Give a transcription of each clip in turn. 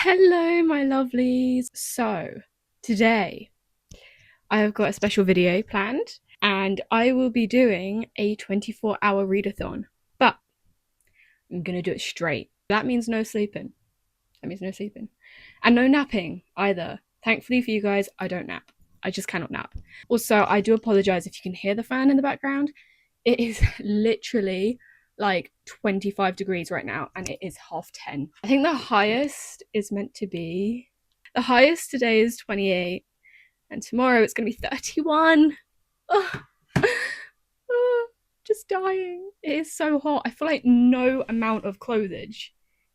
Hello, my lovelies. So, today I have got a special video planned and I will be doing a 24-hour readathon. But I'm going to do it straight. That means no sleeping. And no napping either. Thankfully for you guys, I don't nap. I just cannot nap. Also, I do apologize if you can hear the fan in the background. It is literally like 25 degrees right now and it is 10:30. I think the highest is meant to be, the highest today is 28 and tomorrow it's going to be 31. Oh, just dying. It is so hot. I feel like no amount of clothage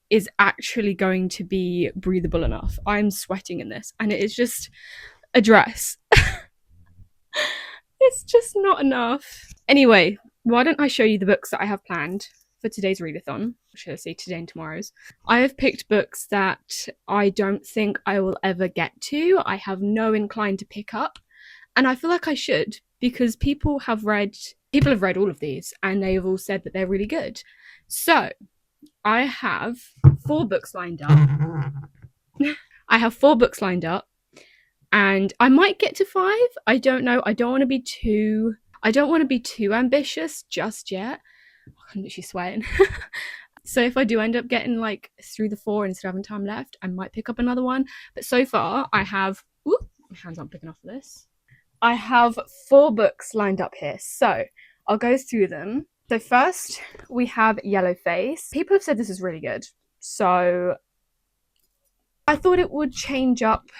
is actually going to be breathable enough. I'm sweating in this and it is just a dress. It's just not enough. Anyway, why don't I show you the books that I have planned for today's readathon? Should I say today and tomorrow's? I have picked books that I don't think I will ever get to. I have no incline to pick up. And I feel like I should, because people have read all of these and they have all said that they're really good. So I have 4 books lined up. And I might get to 5. I don't know. I don't want to be too ambitious just yet. I'm literally sweating. So if I do end up getting like through the 4 instead of having time left, I might pick up another one. But so far I have, my hands aren't big enough for this. I have 4 books lined up here. So I'll go through them. So first we have Yellowface. People have said this is really good. So I thought it would change up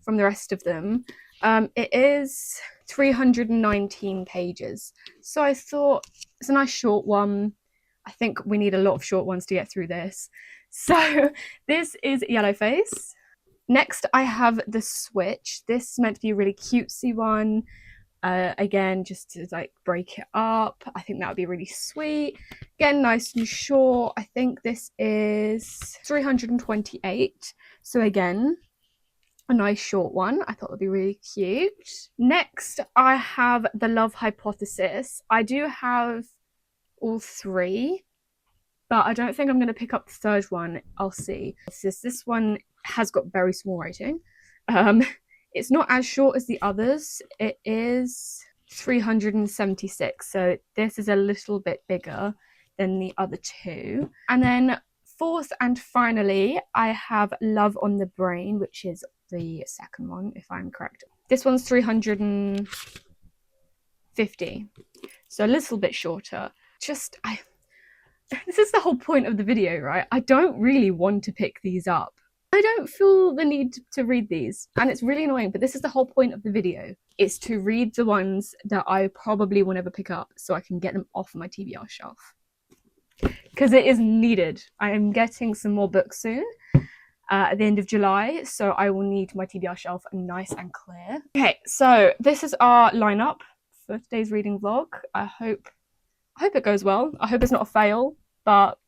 from the rest of them. It is 319 pages. So I thought it's a nice short one. I think we need a lot of short ones to get through this. So this is Yellowface. Next, I have The Switch. This is meant to be a really cutesy one. Again, just to like break it up. I think that would be really sweet. Again, nice and short. I think this is 328. So again, a nice short one. I thought would be really cute. Next, I have The Love Hypothesis. I do have all 3, but I don't think I'm going to pick up the 3rd one. I'll see. This one has got very small writing. It's not as short as the others. It is 376, so this is a little bit bigger than the other 2. And then 4th and finally, I have Love on the Brain, which is the 2nd one, if I'm correct. This one's 350, so a little bit shorter. This is the whole point of the video, right? I don't really want to pick these up. I don't feel the need to read these, and it's really annoying, but this is the whole point of the video. It's to read the ones that I probably will never pick up so I can get them off my TBR shelf. Because it is needed. I am getting some more books soon. At the end of July, so I will need my TBR shelf nice and clear. Okay, so this is our lineup for today's reading vlog. I hope it goes well. I hope it's not a fail, but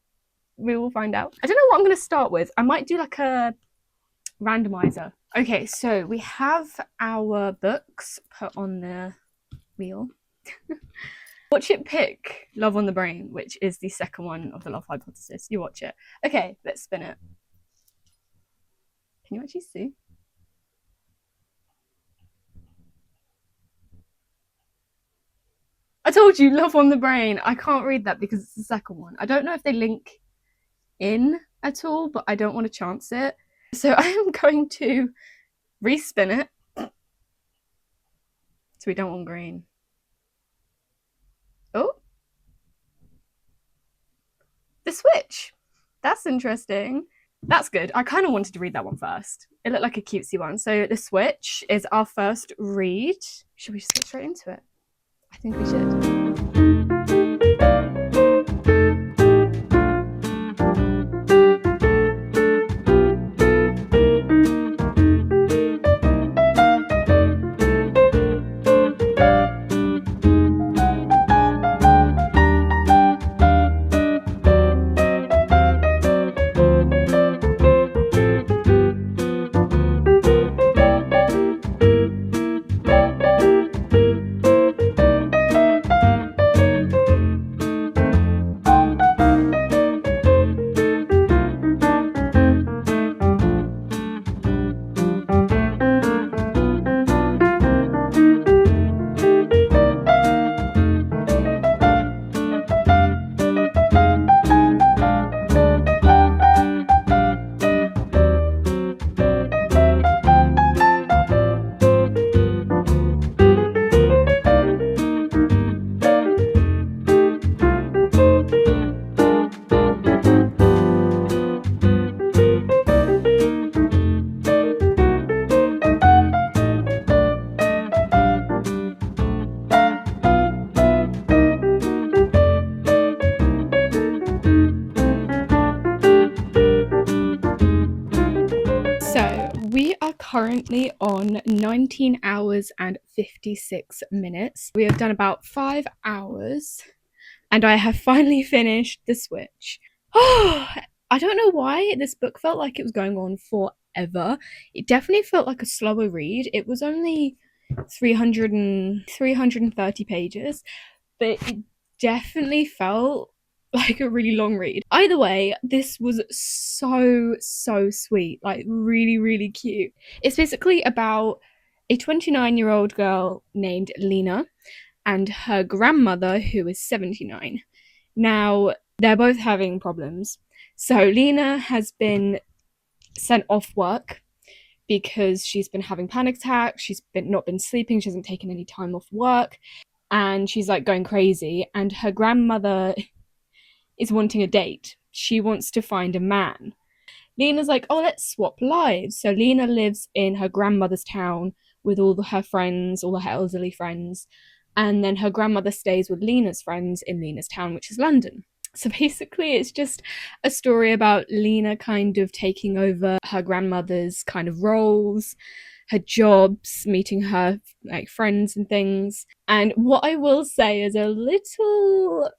we will find out. I don't know what I'm going to start with. I might do like a randomizer. Okay, so we have our books put on the wheel. Watch it pick Love on the Brain, which is the 2nd one of the Love Hypothesis. You watch it. Okay, let's spin it. Can you actually see? I told you, Love on the Brain. I can't read that because it's the 2nd one. I don't know if they link in at all, but I don't want to chance it. So I am going to respin it. So we don't want green. Oh. The Switch. That's interesting. That's good. I kind of wanted to read that one first. It looked like a cutesy one. So The Switch is our first read. Should we just get straight into it? I think we should. We are currently on 19 hours and 56 minutes. We have done about 5 hours and I have finally finished The Switch. Oh, I don't know why this book felt like it was going on forever. It definitely felt like a slower read. It was only 330 pages, but it definitely felt like a really long read. Either way, this was so sweet, like really, really cute. It's basically about a 29-year-old girl named Lena and her grandmother, who is 79. Now, they're both having problems. So Lena has been sent off work because she's been having panic attacks, she's not been sleeping, she hasn't taken any time off work, and she's like going crazy. And her grandmother is wanting a date. She wants to find a man. Lena's like, oh, let's swap lives. So Lena lives in her grandmother's town with all her friends, all her elderly friends. And then her grandmother stays with Lena's friends in Lena's town, which is London. So basically, it's just a story about Lena kind of taking over her grandmother's kind of roles, her jobs, meeting her like friends and things. And what I will say is a little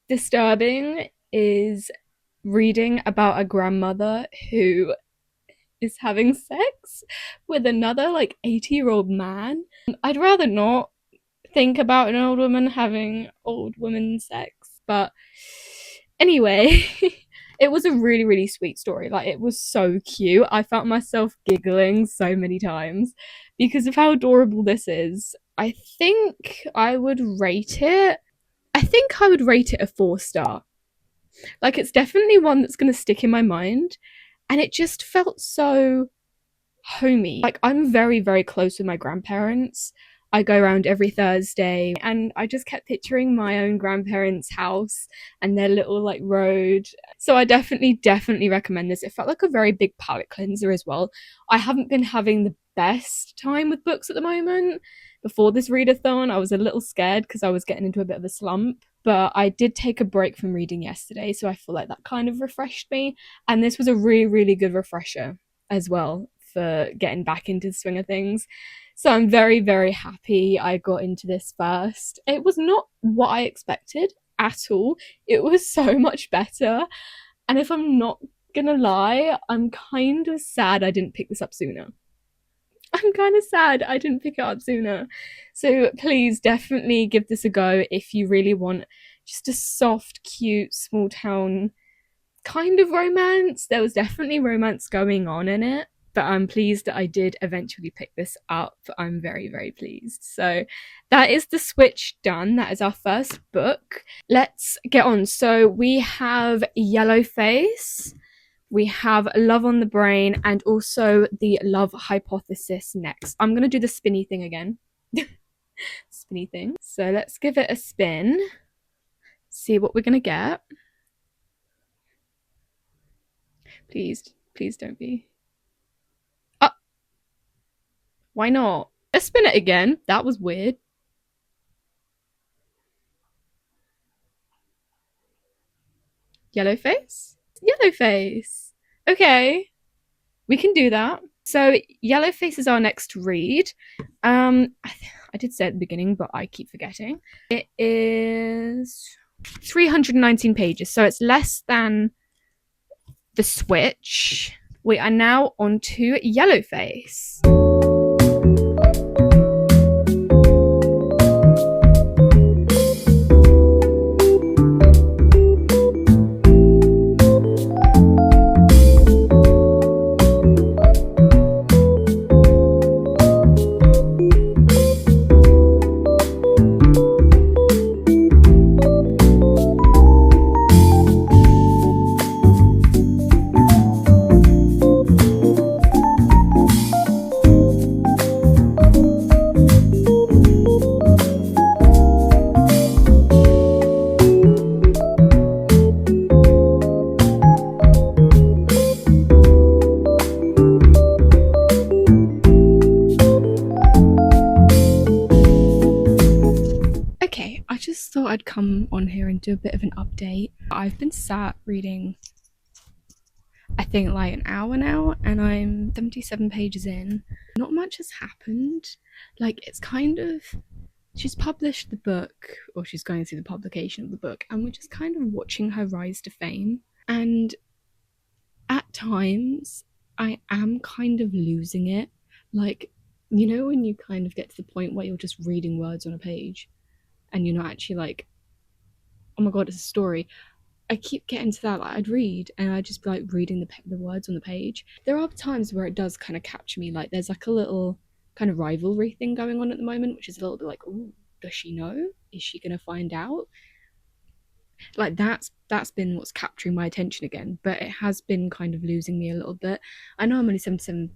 disturbing is reading about a grandmother who is having sex with another like 80-year-old man. I'd rather not think about an old woman having old woman sex, but anyway, it was a really, really sweet story. Like, it was so cute. I found myself giggling so many times because of how adorable this is. I think I would rate it a 4-star. Like, it's definitely one that's going to stick in my mind, and it just felt so homey. Like, I'm very, very close with my grandparents. I go around every Thursday, and I just kept picturing my own grandparents' house and their little like road. So I definitely recommend this. It felt like a very big palate cleanser as well. I haven't been having the best time with books at the moment. Before this readathon, I was a little scared because I was getting into a bit of a slump, but I did take a break from reading yesterday, so I feel like that kind of refreshed me. And this was a really, really good refresher as well for getting back into the swing of things. So I'm very, very happy I got into this first. It was not what I expected at all. It was so much better. And if I'm not gonna lie, I'm kind of sad I didn't pick this up sooner. I'm kind of sad I didn't pick it up sooner. So please definitely give this a go if you really want just a soft, cute, small town kind of romance. There was definitely romance going on in it, but I'm pleased that I did eventually pick this up. I'm very, very pleased. So that is The Switch done. That is our first book. Let's get on. So we have Yellowface, we have Love on the Brain, and also the Love Hypothesis next. I'm going to do the spinny thing again. Spinny thing. So let's give it a spin. See what we're going to get. Please don't be. Why not? Let's spin it again. That was weird. Yellowface? Yellowface. Okay. We can do that. So Yellowface is our next read. I did say at the beginning, but I keep forgetting. It is 319 pages, so it's less than The Switch. We are now on to Yellowface. Thought I'd come on here and do a bit of an update. I've been sat reading I think like an hour now, and I'm 77 pages in. Not much has happened. Like, it's kind of, she's published the book, or she's going through the publication of the book, and we're just kind of watching her rise to fame. And at times, I am kind of losing it. Like, you know, when you kind of get to the point where you're just reading words on a page and you're not actually like, oh my god, it's a story. I keep getting to that. Like, I'd read and I'd just be like reading the words on the page. There are times where it does kind of capture me. Like, there's like a little kind of rivalry thing going on at the moment, which is a little bit like, oh, does she know? Is she gonna find out? Like, that's been what's capturing my attention again. But it has been kind of losing me a little bit. I know I'm only 77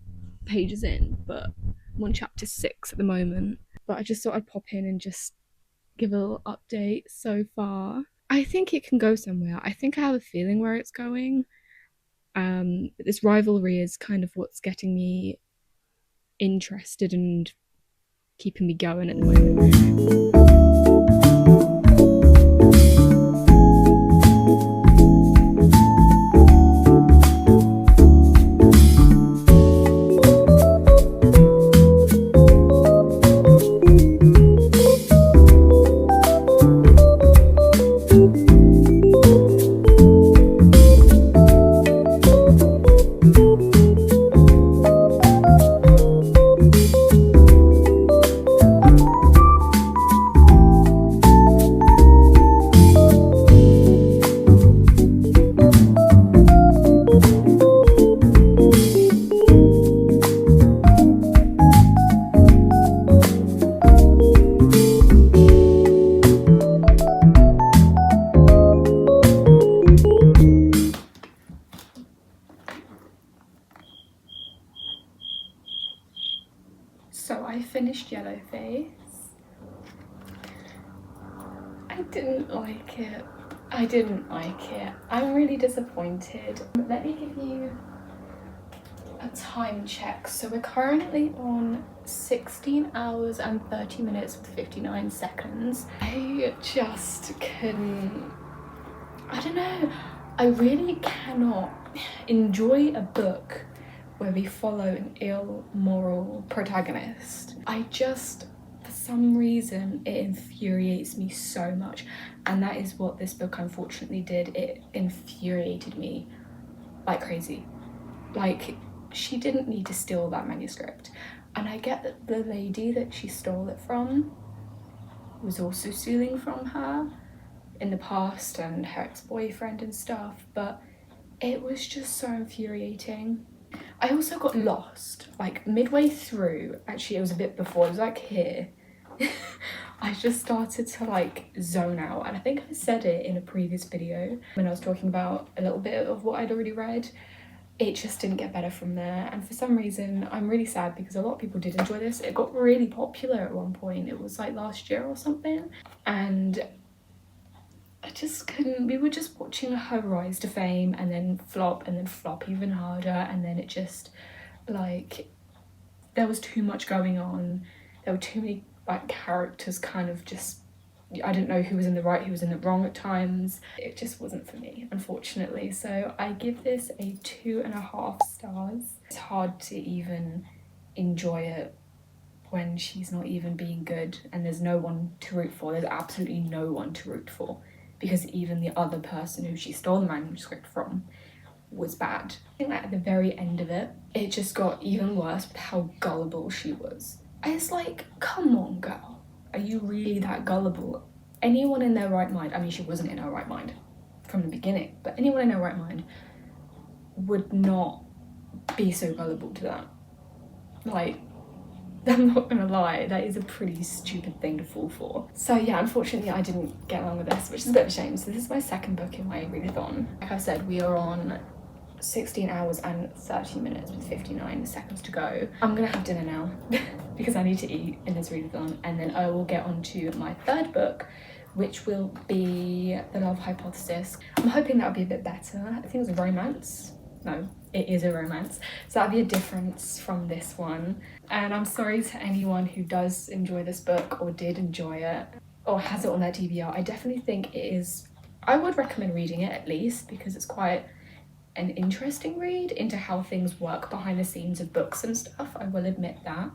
pages in, but I'm on chapter 6 at the moment. But I just thought I'd pop in and just give a little update so far. I think it can go somewhere. I think I have a feeling where it's going. This rivalry is kind of what's getting me interested and keeping me going at the moment. So I finished Yellowface. I didn't like it. I'm really disappointed. Let me give you a time check. So we're currently on 16 hours and 30 minutes with 59 seconds. I just couldn't, I don't know. I really cannot enjoy a book where we follow an immoral protagonist. I just, for some reason, it infuriates me so much. And that is what this book unfortunately did. It infuriated me like crazy. Like, she didn't need to steal that manuscript. And I get that the lady that she stole it from was also stealing from her in the past, and her ex-boyfriend and stuff, but it was just so infuriating. I also got lost, like midway through. Actually, it was a bit before, it was like here. I just started to like zone out, and I think I said it in a previous video when I was talking about a little bit of what I'd already read. It just didn't get better from there, and for some reason I'm really sad because a lot of people did enjoy this. It got really popular at one point. It was like last year or something, and I just couldn't. We were just watching her rise to fame and then flop even harder, and then it just, like, there was too much going on. There were too many like characters kind of just, I didn't know who was in the right, who was in the wrong at times. It just wasn't for me, unfortunately. So I give this a 2.5 stars. It's hard to even enjoy it when she's not even being good and there's no one to root for. There's absolutely no one to root for, because even the other person who she stole the manuscript from was bad. I think that at the very end of it, it just got even worse with how gullible she was. It's like, come on, girl. Are you really that gullible? Anyone in their right mind, I mean, she wasn't in her right mind from the beginning, but anyone in their right mind would not be so gullible to that. Like, I'm not gonna lie, that is a pretty stupid thing to fall for. So yeah, unfortunately I didn't get along with this, which is a bit of a shame. So this is my second book in my readathon. Like I said, we are on 16 hours and 30 minutes with 59 seconds to go. I'm gonna have dinner now because I need to eat in this readathon, and then I will get on to my third book, which will be The Love Hypothesis. I'm hoping that'll be a bit better. I think it's a romance. No, it is a romance. So that'd be a difference from this one. And I'm sorry to anyone who does enjoy this book or did enjoy it or has it on their TBR. I definitely think it is, I would recommend reading it at least, because it's quite an interesting read into how things work behind the scenes of books and stuff, I will admit that.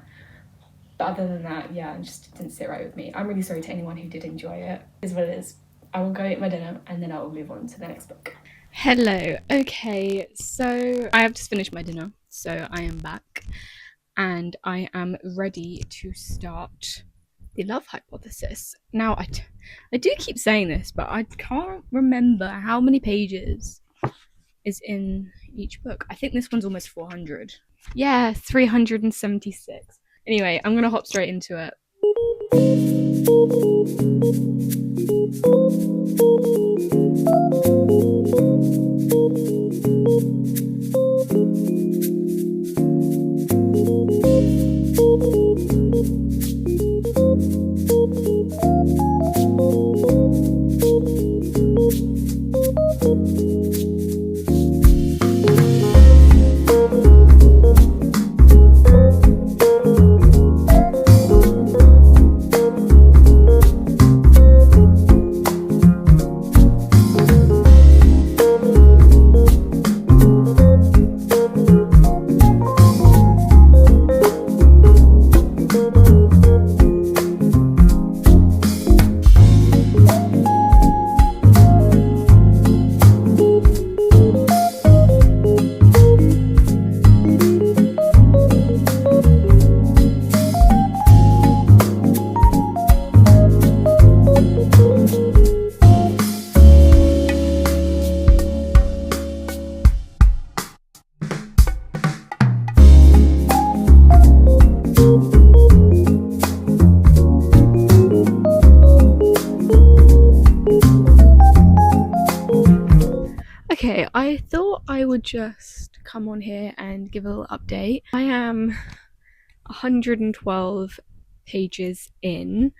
But other than that, yeah, it just didn't sit right with me. I'm really sorry to anyone who did enjoy it. It is what it is. I will go eat my dinner and then I will move on to the next book. Hello. Okay, so I have just finished my dinner, so I am back and I am ready to start the love hypothesis. Now, I do keep saying this, but I can't remember how many pages is in each book. I think this one's almost 400. Yeah, 376. Anyway, I'm gonna hop straight into it. Okay, I thought I would just come on here and give a little update. I am 112 pages in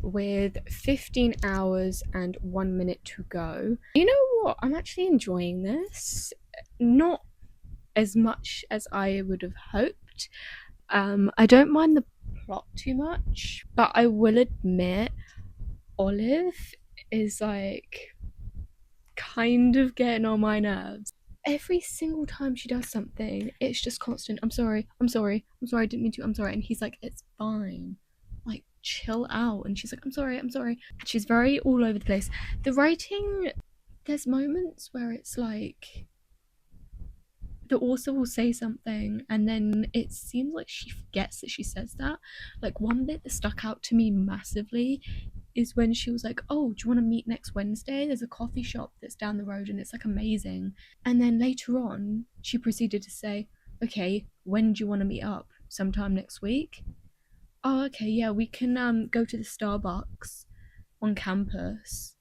with 15 hours and 1 minute to go. You know what? I'm actually enjoying this. Not as much as I would have hoped. I don't mind the plot too much, but I will admit Olive is like kind of getting on my nerves. Every single time she does something, it's just constant, I'm sorry, I didn't mean to, I'm sorry. And he's like, it's fine. Like, chill out. And she's like, I'm sorry. She's very all over the place. The writing, there's moments where it's like, the author will say something and then it seems like she forgets that she says that. Like, one bit that stuck out to me massively is when she was like, oh, do you want to meet next Wednesday? There's a coffee shop that's down the road and it's like amazing. And then later on, she proceeded to say, okay, when do you want to meet up? Sometime next week? Oh, okay, yeah, we can go to the Starbucks on campus.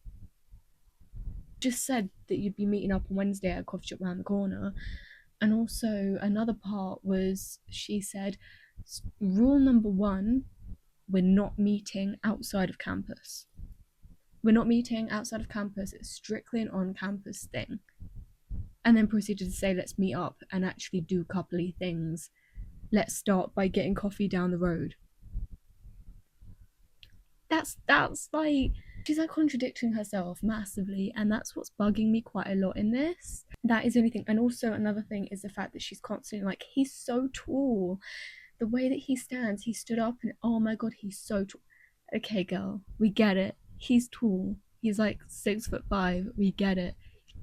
Just said that you'd be meeting up on Wednesday at a coffee shop around the corner. And also another part was she said, rule number 1, we're not meeting outside of campus. We're not meeting outside of campus. It's strictly an on-campus thing. And then proceeded to say, let's meet up and actually do coupley things. Let's start by getting coffee down the road. That's like, she's like contradicting herself massively, and that's what's bugging me quite a lot in this. That is the only thing. And also another thing is the fact that she's constantly like, he's so tall. The way that he stands, he stood up and oh my god, he's so tall. Okay, girl, we get it. He's tall. He's like 6'5". We get it.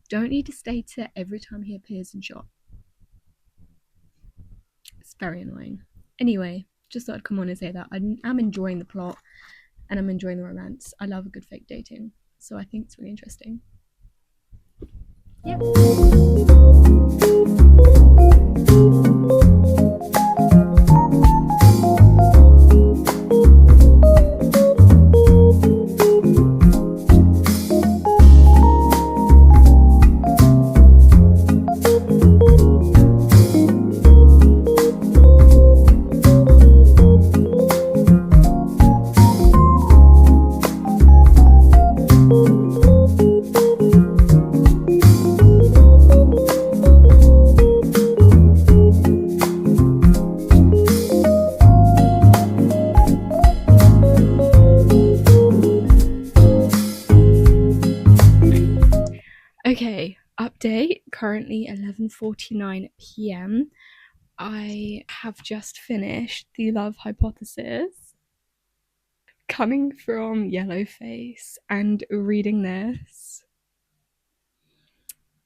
Don't need to state it every time he appears in shot. It's very annoying. Anyway, just thought I'd come on and say that. I'm enjoying the plot and I'm enjoying the romance. I love a good fake dating. So I think it's really interesting. Yep. currently 11:49 p.m. I have just finished The Love Hypothesis. Coming from Yellowface and reading this,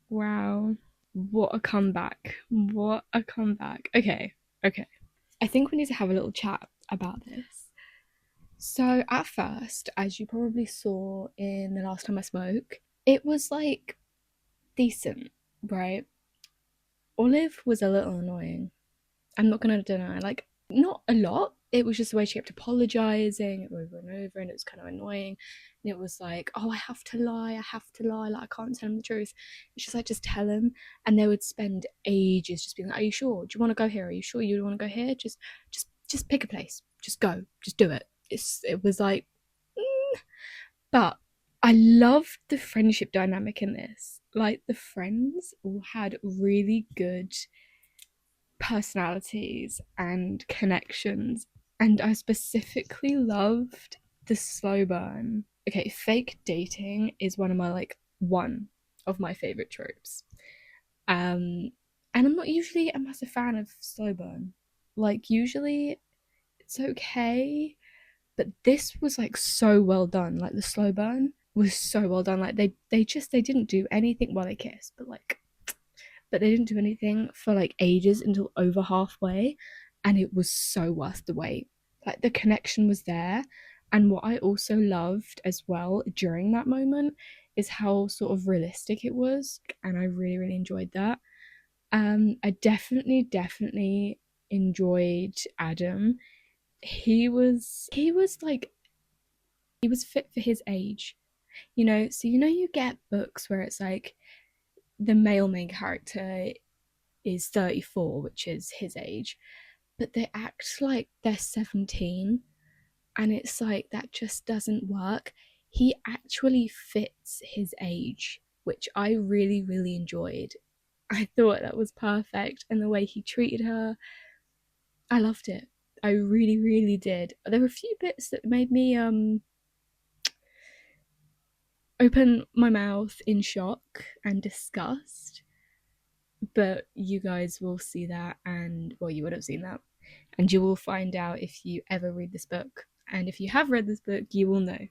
wow, what a comeback. What a comeback. Okay. I think we need to have a little chat about this. So, at first, as you probably saw in the last time I spoke, it was like decent, right? Olive was a little annoying. I'm not gonna deny, like, not a lot. It was just the way she kept apologizing over and over, and it was kind of annoying. And it was like, oh, I have to lie, like, I can't tell him the truth. It's just like, just tell him. And they would spend ages just being like, are you sure? Do you want to go here? Are you sure you want to go here? Just pick a place. Just go. Just do it. It was like, but I loved the friendship dynamic in this. Like, the friends all had really good personalities and connections, and I specifically loved the slow burn. Okay, fake dating is one of my favorite tropes. And I'm not usually a massive fan of slow burn. Like, usually it's okay, but this was like so well done. Like, the slow burn was so well done. Like, they didn't do anything. Well, they kissed, but they didn't do anything for like ages until over halfway, and it was so worth the wait. Like, the connection was there. And what I also loved as well during that moment is how sort of realistic it was, and I really enjoyed that. I definitely enjoyed Adam. He was fit for his age, so you get books where it's like the male main character is 34, which is his age, but they act like they're 17, and it's like, that just doesn't work. He actually fits his age, which I really enjoyed. I thought that was perfect, and the way he treated her, I loved it. I really did. There were a few bits that made me open my mouth in shock and disgust, but you guys will see that, and well, you would have seen that, and you will find out if you ever read this book. And if you have read this book, you will know.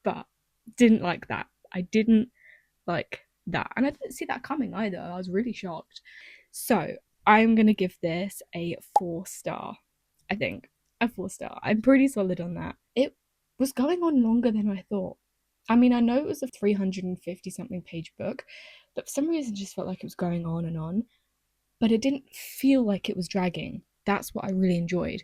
But didn't like that. I didn't like that, and I didn't see that coming either. I was really shocked. So I'm gonna give this a 4-star. I think a 4-star. I'm pretty solid on that. It was going on longer than I thought. I mean, I know it was a 350 something page book, but for some reason it just felt like it was going on and on, but it didn't feel like it was dragging. That's what I really enjoyed.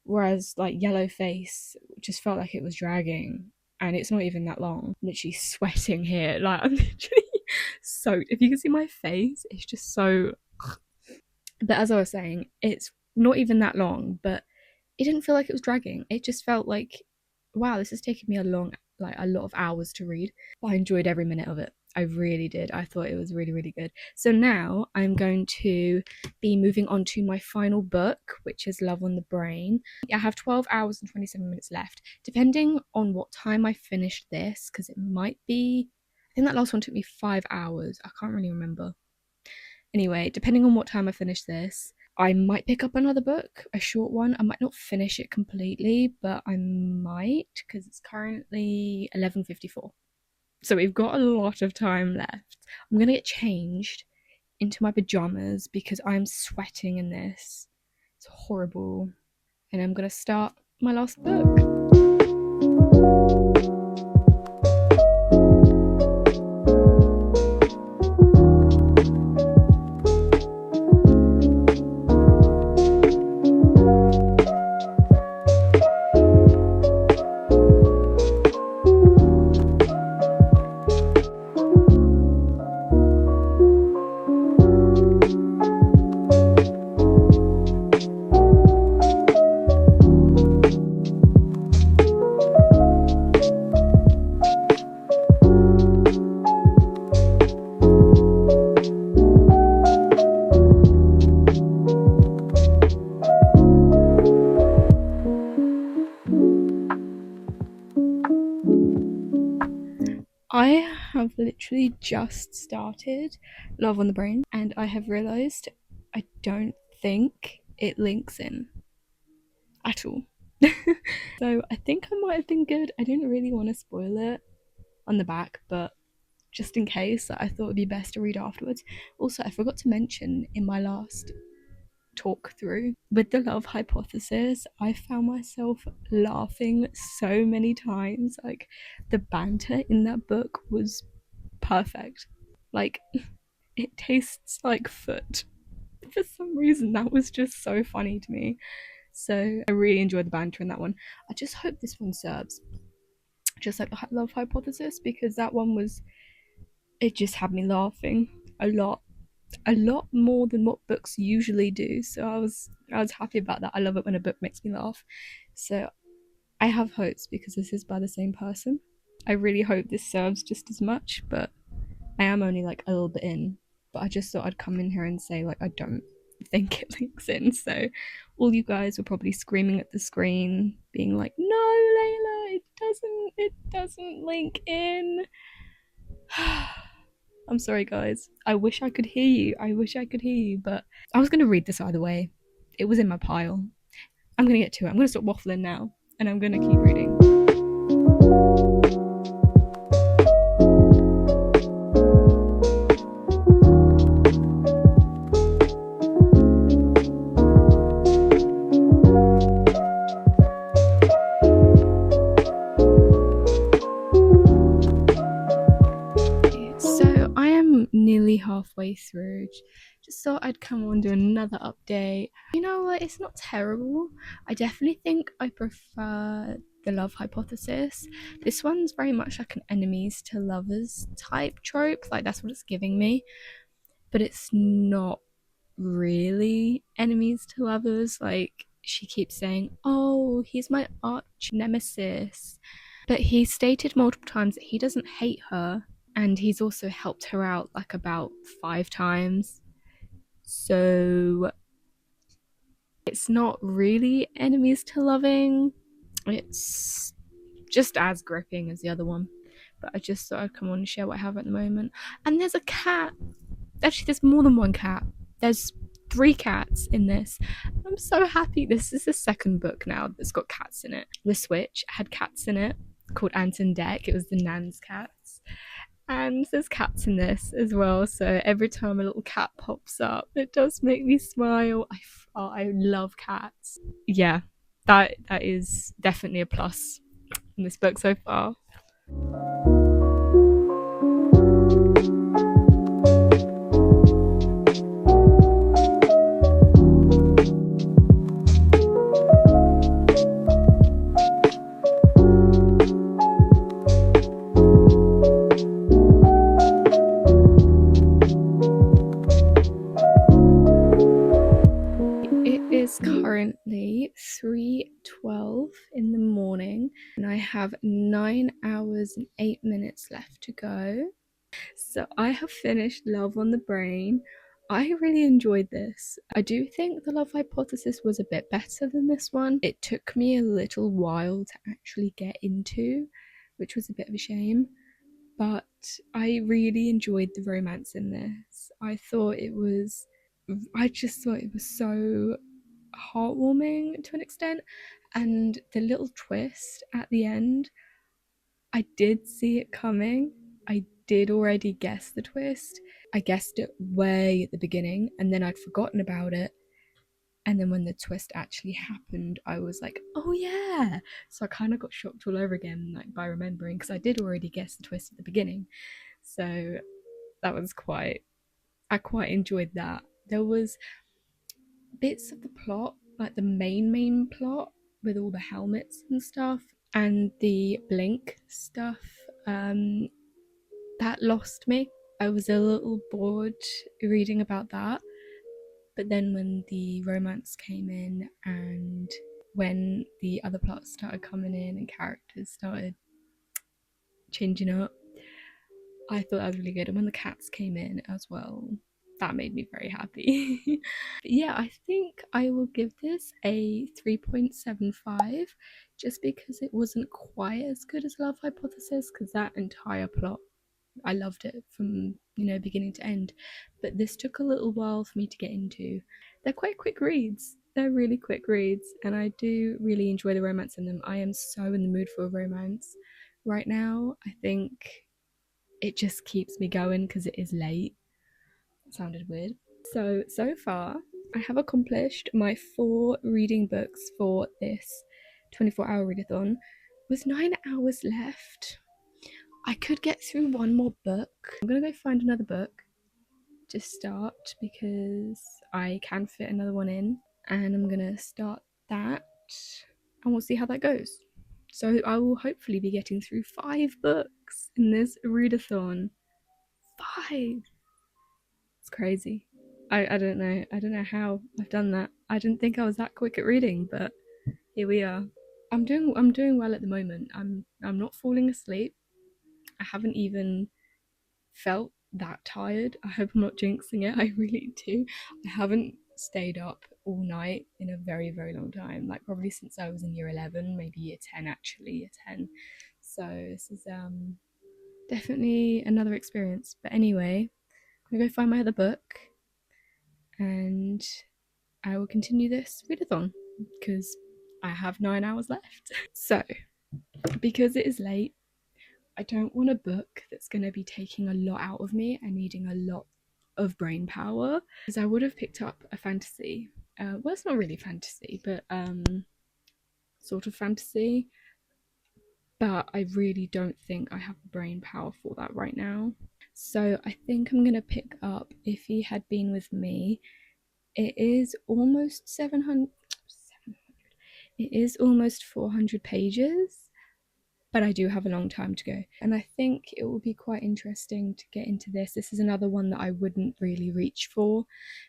Whereas like Yellowface just felt like it was dragging, and it's not even that long. I'm literally sweating here. Like, I'm literally soaked. If you can see my face, it's just so. But as I was saying, it's not even that long, but it didn't feel like it was dragging. It just felt like, wow, this has taken me a lot of hours to read. But I enjoyed every minute of it. I really did. I thought it was really good. So now I'm going to be moving on to my final book, which is Love on the Brain. I have 12 hours and 27 minutes left, depending on what time I finish this, because it might be, I think that last one took me 5 hours. I can't really remember. Anyway, depending on what time I finish this, I might pick up another book, a short one. I might not finish it completely, but I might, because it's currently 11:54. So we've got a lot of time left. I'm going to get changed into my pajamas because I'm sweating in this. It's horrible. And I'm going to start my last book. I have literally just started Love on the Brain, and I have realised I don't think it links in at all. So I think I might have been good. I didn't really want to spoil it on the back, but just in case, I thought it'd be best to read afterwards. Also, I forgot to mention in my last talk through with the love hypothesis, I found myself laughing so many times. Like, the banter in that book was perfect. Like, it tastes like foot. For some reason, that was just so funny to me. So I really enjoyed the banter in that one. I just hope this one serves just like the love hypothesis, because that one was, it just had me laughing a lot more than what books usually do. So I was happy about that. I love it when a book makes me laugh. So I have hopes because this is by the same person. I really hope this serves just as much, but I am only like a little bit in. But I just thought I'd come in here and say, like, I don't think it links in. So all you guys were probably screaming at the screen, being like, no, Layla, it doesn't link in. I'm sorry, guys. I wish I could hear you. But I was going to read this either way. It was in my pile. I'm going to get to it. I'm going to stop waffling now, and I'm going to keep reading. So I am nearly halfway through. Just thought I'd come on do another update. You know what? It's not terrible. I definitely think I prefer the love hypothesis. This one's very much like an enemies to lovers type trope. Like, that's what it's giving me. But it's not really enemies to lovers. Like, she keeps saying, oh, he's my arch nemesis. But he stated multiple times that he doesn't hate her. And he's also helped her out like about 5 times. So it's not really enemies to loving. It's just as gripping as the other one. But I just thought I'd come on and share what I have at the moment. And there's a cat. Actually, there's more than one cat. There's 3 cats in this. I'm so happy. This is the second book now that's got cats in it. The Switch had cats in it, called Ant and Dec. It was the Nan's cats. And there's cats in this as well, so every time a little cat pops up, it does make me smile. I love cats. Yeah, that is definitely a plus in this book so far. Currently 3:12 in the morning, and I have 9 hours and 8 minutes left to go. So I have finished Love on the Brain. I really enjoyed this. I do think the love hypothesis was a bit better than this one. It took me a little while to actually get into, which was a bit of a shame. But I really enjoyed the romance in this. I just thought it was so heartwarming to an extent, and the little twist at the end, I did see it coming. I did already guess the twist. I guessed it way at the beginning, and then I'd forgotten about it, and then when the twist actually happened, I was like, oh yeah. So I kind of got shocked all over again, like, by remembering, because I did already guess the twist at the beginning. So that was I quite enjoyed that. There was bits of the plot, like the main plot with all the helmets and stuff, and the blink stuff, that lost me. I was a little bored reading about that. But then when the romance came in, and when the other plots started coming in and characters started changing up, I thought that was really good. And when the cats came in as well, that made me very happy. But yeah, I think I will give this a 3.75, just because it wasn't quite as good as Love Hypothesis, because that entire plot I loved it from, beginning to end. But this took a little while for me to get into. They're quite quick reads. They're really quick reads, and I do really enjoy the romance in them. I am so in the mood for a romance right now. I think it just keeps me going because it is late. That sounded weird. So far, I have accomplished my 4 reading books for this 24-hour readathon with 9 hours left. I could get through one more book. I'm gonna go find another book to start because I can fit another one in, and I'm gonna start that and we'll see how that goes. So I will hopefully be getting through 5 books in this readathon. 5! It's crazy. I don't know. I don't know how I've done that. I didn't think I was that quick at reading, but here we are. I'm doing well at the moment. I'm not falling asleep. I haven't even felt that tired. I hope I'm not jinxing it. I really do. I haven't stayed up all night in a very, very long time. Like probably since I was in year 11, maybe year 10 actually, year 10. So this is definitely another experience. But anyway, I'm gonna go find my other book and I will continue this readathon because I have 9 hours left. So, because it is late, I don't want a book that's going to be taking a lot out of me and needing a lot of brain power, because I would have picked up a fantasy. Well, it's not really fantasy, but sort of fantasy. But I really don't think I have the brain power for that right now. So I think I'm going to pick up If He Had Been With Me. It is almost 700. It is almost 400 pages, but I do have a long time to go. And I think it will be quite interesting to get into this. This is another one that I wouldn't really reach for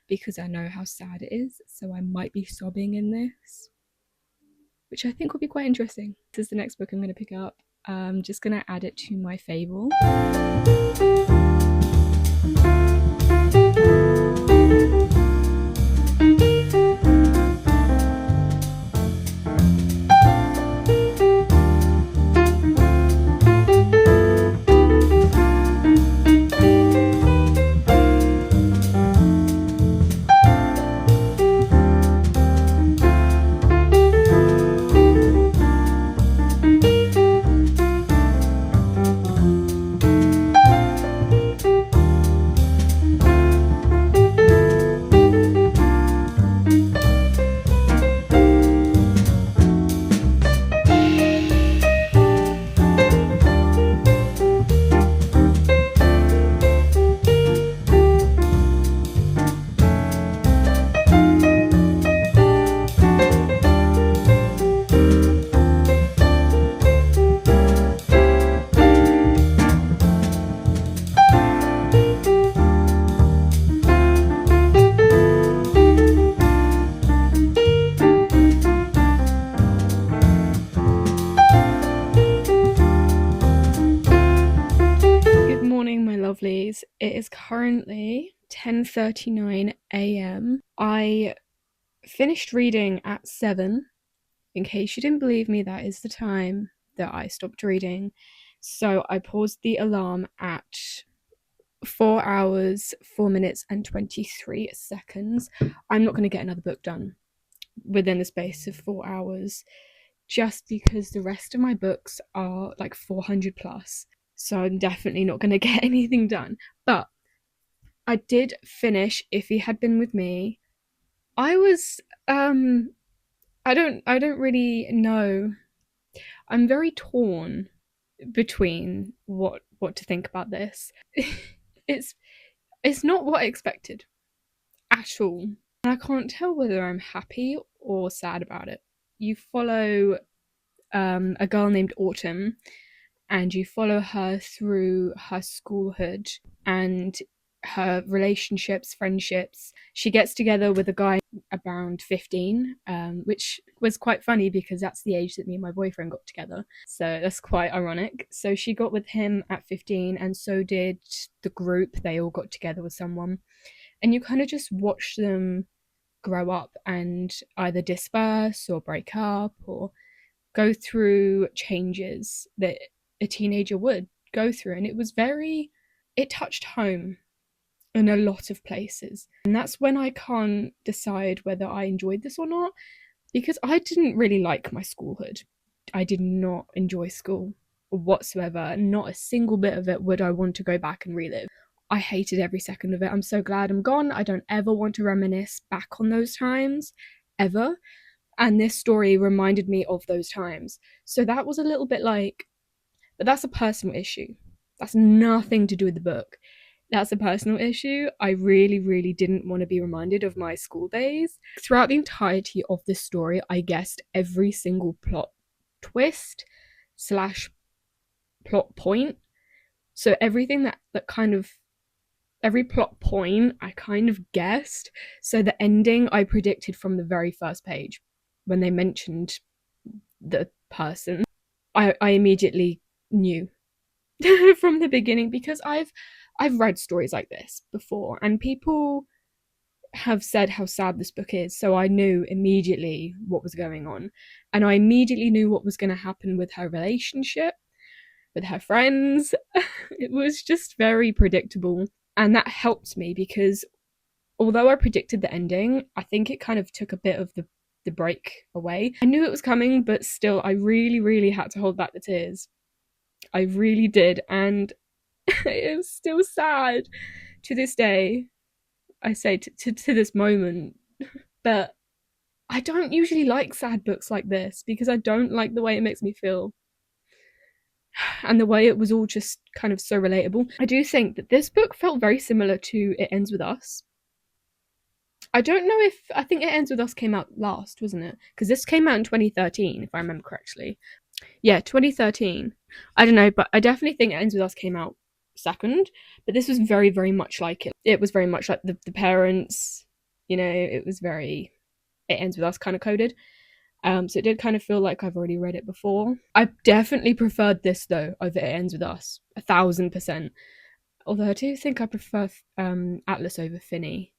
because I know how sad it is. So I might be sobbing in this, which I think will be quite interesting. This is the next book I'm going to pick up. I'm just going to add it to my Fable. Lovelies. It is currently 10:39 a.m. I finished reading at 7. In case you didn't believe me, that is the time that I stopped reading. So I paused the alarm at 4 hours, 4 minutes, and 23 seconds. I'm not going to get another book done within the space of 4 hours just because the rest of my books are like 400 plus. So I'm definitely not going to get anything done. But I did finish If He Had Been With Me. I was I don't really know. I'm very torn between what to think about this. it's not what I expected at all. And I can't tell whether I'm happy or sad about it. You follow a girl named Autumn, and you follow her through her schoolhood and her relationships, friendships. She gets together with a guy around 15, which was quite funny because that's the age that me and my boyfriend got together. So that's quite ironic. So she got with him at 15, and so did the group. They all got together with someone. And you kind of just watch them grow up and either disperse or break up or go through changes that a teenager would go through. And it was very it touched home in a lot of places. And that's when I can't decide whether I enjoyed this or not, because I didn't really like my schoolhood. I did not enjoy school whatsoever. Not a single bit of it would I want to go back and relive. I hated every second of it. I'm so glad I'm gone. I don't ever want to reminisce back on those times, ever. And this story reminded me of those times. So that was a little bit like, but that's a personal issue. That's nothing to do with the book. That's a personal issue. I really, really didn't want to be reminded of my school days. Throughout the entirety of this story, I guessed every single plot twist / plot point. So everything that kind of, every plot point I kind of guessed. So the ending I predicted from the very first page. When they mentioned the person, I immediately knew from the beginning, because I've read stories like this before, and people have said how sad this book is, so I knew immediately what was going on, and I immediately knew what was going to happen with her relationship, with her friends. It was just very predictable, and that helped me, because although I predicted the ending, I think it kind of took a bit of the break away. I knew it was coming, but still, I really, really had to hold back the tears. I really did, and it was still sad to this day. I say to this moment, but I don't usually like sad books like this, because I don't like the way it makes me feel, and the way it was all just kind of so relatable. I do think that this book felt very similar to It Ends With Us. I don't know if, I think It Ends With Us came out last, wasn't it? Because this came out in 2013, if I remember correctly. Yeah, 2013. I don't know, but I definitely think It Ends With Us came out second. But this was very, very much like it. It was very much like the parents, you know, it was very It Ends With Us kind of coded. So it did kind of feel like I've already read it before. I definitely preferred this, though, over It Ends With Us. 1,000%. Although I do think I prefer Atlas over Finney.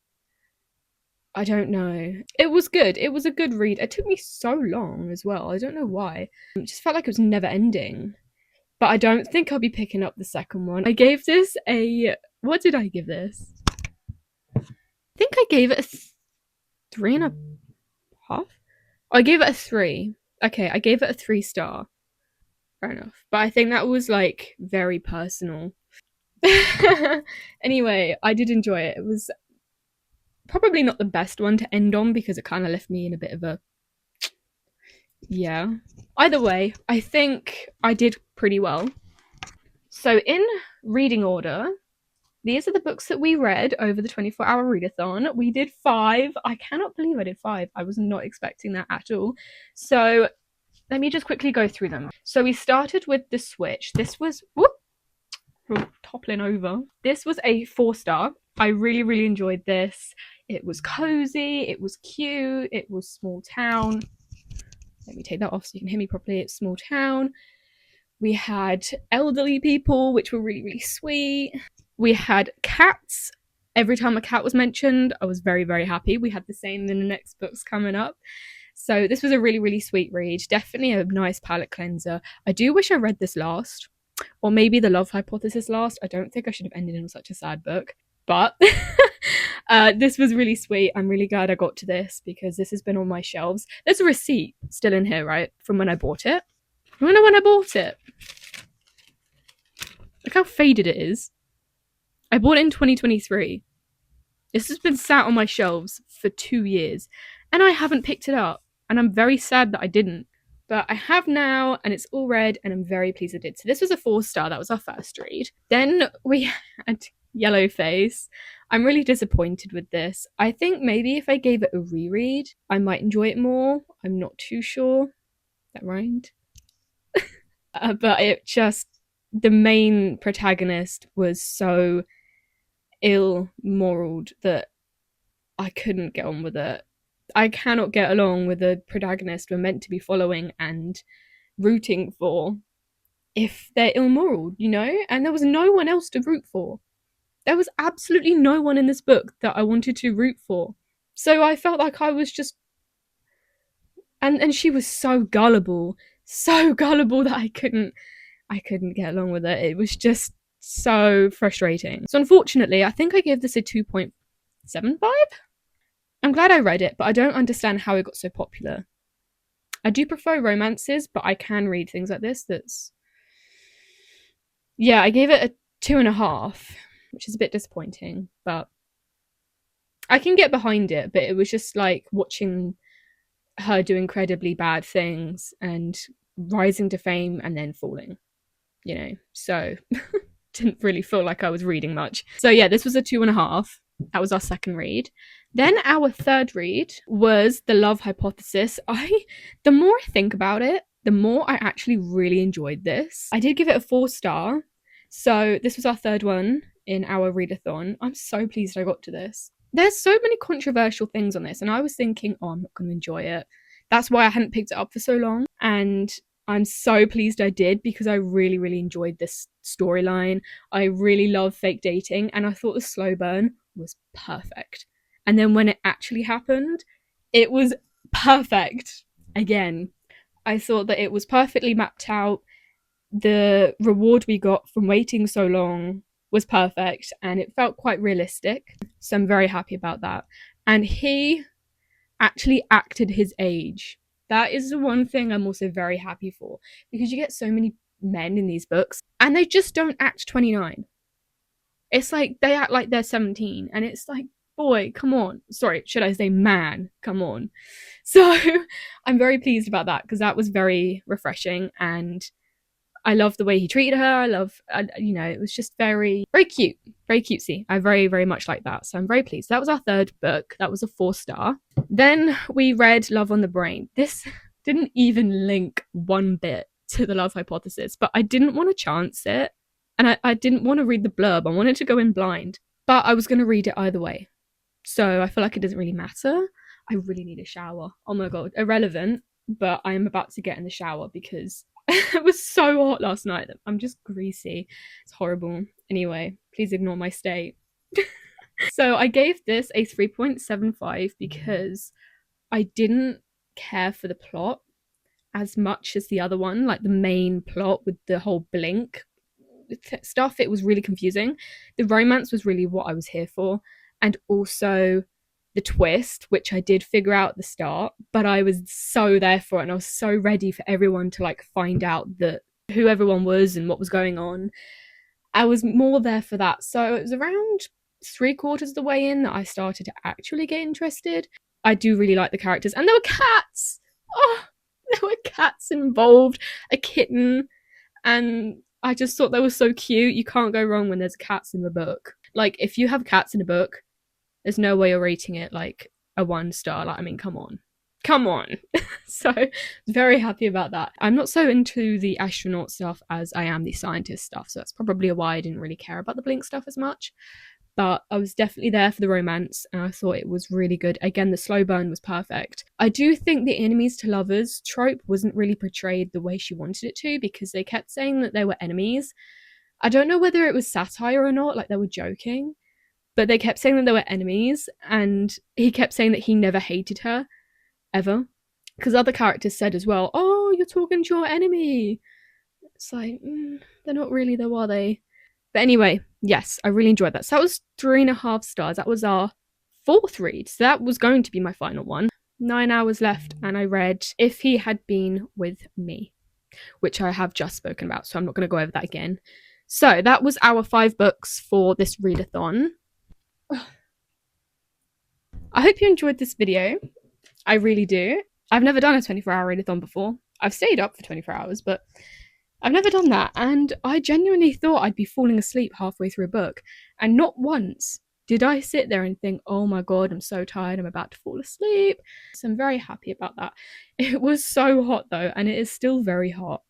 I don't know. It was good. It was a good read. It took me so long as well. I don't know why. It just felt like it was never ending. But I don't think I'll be picking up the second one. I gave this a... What did I give this? I think I gave it a 3.5. I gave it a 3. Okay, I gave it a 3-star. Fair enough. But I think that was, like, very personal. Anyway, I did enjoy it. It was probably not the best one to end on, because it kind of left me in a bit of a... Yeah. Either way, I think I did pretty well. So in reading order, these are the books that we read over the 24-hour readathon. We did 5. I cannot believe I did 5. I was not expecting that at all. So let me just quickly go through them. So we started with The Switch. This was... Whoop! Toppling over. This was a 4-star. I really, really enjoyed this. It was cozy, it was cute, it was small town. Let me take that off so you can hear me properly. It's small town. We had elderly people, which were really, really sweet. We had cats. Every time a cat was mentioned, I was very, very happy. We had the same in the next books coming up. So this was a really, really sweet read. Definitely a nice palate cleanser. I do wish I read this last. Or maybe The Love Hypothesis last. I don't think I should have ended in such a sad book. But this was really sweet. I'm really glad I got to this, because this has been on my shelves. There's a receipt still in here, right? From when I bought it. Remember when I bought it? Look how faded it is. I bought it in 2023. This has been sat on my shelves for 2 years, and I haven't picked it up. And I'm very sad that I didn't. But I have now, and it's all read, and I'm very pleased I did. So this was a 4-star. That was our first read. Then we had Yellow Face. I'm really disappointed with this. I think maybe if I gave it a reread, I might enjoy it more. I'm not too sure. That rhymed. But it just... The main protagonist was so ill-moraled that I couldn't get on with it. I cannot get along with a protagonist we're meant to be following and rooting for if they're ill-moraled, you know? And there was no one else to root for. There was absolutely no one in this book that I wanted to root for. So I felt like I was just... And she was so gullible that I couldn't get along with it. It was just So frustrating. So unfortunately, I think I gave this a 2.75. I'm glad I read it, but I don't understand how it got so popular. I do prefer romances, but I can read things like this. Yeah, I gave it a 2.5, which is a bit disappointing, but I can get behind it. But it was just like watching her do incredibly bad things and rising to fame and then falling, So didn't really feel like I was reading much. So yeah, this was a 2.5. That was our second read. Then our third read was The Love Hypothesis. The more I think about it, the more I actually really enjoyed this. I did give it a 4-star. So this was our third one in our readathon. I'm so pleased I got to this. There's so many controversial things on this, and I was thinking, I'm not going to enjoy it. That's why I hadn't picked it up for so long. And I'm so pleased I did, because I really, really enjoyed this storyline. I really love fake dating, and I thought the slow burn was perfect. And then when it actually happened, it was perfect again. I thought that it was perfectly mapped out. The reward we got from waiting so long was perfect, and it felt quite realistic. So I'm very happy about that. And he actually acted his age. That is the one thing I'm also very happy for, because you get so many men in these books and they just don't act 29. It's like they act like they're 17, and it's like, boy, come on. Sorry, should I say man? Come on. So I'm very pleased about that, because that was very refreshing, and I love the way he treated her. It was just very, very cute, very cutesy. I very, very much like that. So I'm very pleased. That was our third book. That was a 4-star. Then we read Love on the Brain. This didn't even link one bit to The Love Hypothesis, but I didn't want to chance it. And I didn't want to read the blurb. I wanted to go in blind, but I was going to read it either way. So I feel like it doesn't really matter. I really need a shower. Oh my God, irrelevant, but I am about to get in the shower because it was so hot last night that I'm just greasy. It's horrible. Anyway, please ignore my state. So I gave this a 3.75 because I didn't care for the plot as much as the other one, like the main plot with the whole blink stuff. It was really confusing. The romance was really what I was here for, and also the twist, which I did figure out at the start, but I was so there for it, and I was so ready for everyone to like find out that who everyone was and what was going on. I was more there for that. So it was around 3/4 of the way in that I started to actually get interested. I do really like the characters, and there were cats. Oh, there were cats involved, a kitten, and I just thought they were so cute. You can't go wrong when there's cats in the book. Like, if you have cats in a book, there's no way you're rating it like a 1-star. Like, I mean, come on. So very happy about that. I'm not so into the astronaut stuff as I am the scientist stuff, so that's probably why I didn't really care about the blink stuff as much. But I was definitely there for the romance, and I thought it was really good. Again, the slow burn was perfect. I do think the enemies to lovers trope wasn't really portrayed the way she wanted it to, because they kept saying that they were enemies. I don't know whether it was satire or not, like they were joking, but they kept saying that they were enemies, and he kept saying that he never hated her, ever. Because other characters said as well, oh, you're talking to your enemy. It's like, they're not really though, are they? But anyway, yes, I really enjoyed that. So that was 3.5 stars. That was our fourth read. So that was going to be my final one. 9 hours left, and I read If He Had Been With Me, which I have just spoken about, so I'm not going to go over that again. So that was our 5 books for this readathon. I hope you enjoyed this video. I really do. I've never done a 24-hour readathon before. I've stayed up for 24 hours, but I've never done that, and I genuinely thought I'd be falling asleep halfway through a book, and not once did I sit there and think, oh my God, I'm so tired, I'm about to fall asleep. So I'm very happy about that. It was so hot though, and it is still very hot.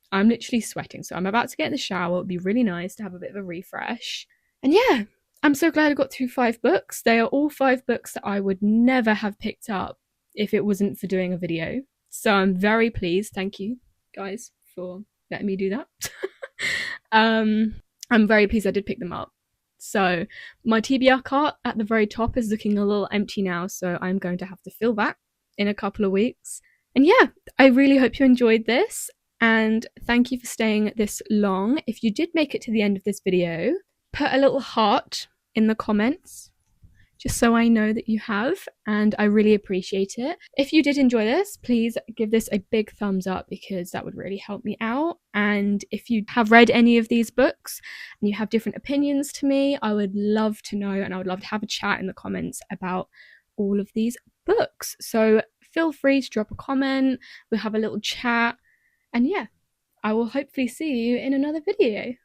I'm literally sweating, so I'm about to get in the shower. It'd be really nice to have a bit of a refresh. And yeah, I'm so glad I got through 5 books. They are all 5 books that I would never have picked up if it wasn't for doing a video. So I'm very pleased. Thank you guys for letting me do that. I'm very pleased I did pick them up. So my TBR cart at the very top is looking a little empty now, so I'm going to have to fill that in a couple of weeks. And yeah, I really hope you enjoyed this, And thank you for staying this long. If you did make it to the end of this video, put a little heart in the comments, just so I know that you have, and I really appreciate it. If you did enjoy this, please give this a big thumbs up because that would really help me out. And if you have read any of these books and you have different opinions to me, I would love to know, and I would love to have a chat in the comments about all of these books. So feel free to drop a comment, we'll have a little chat, and yeah, I will hopefully see you in another video.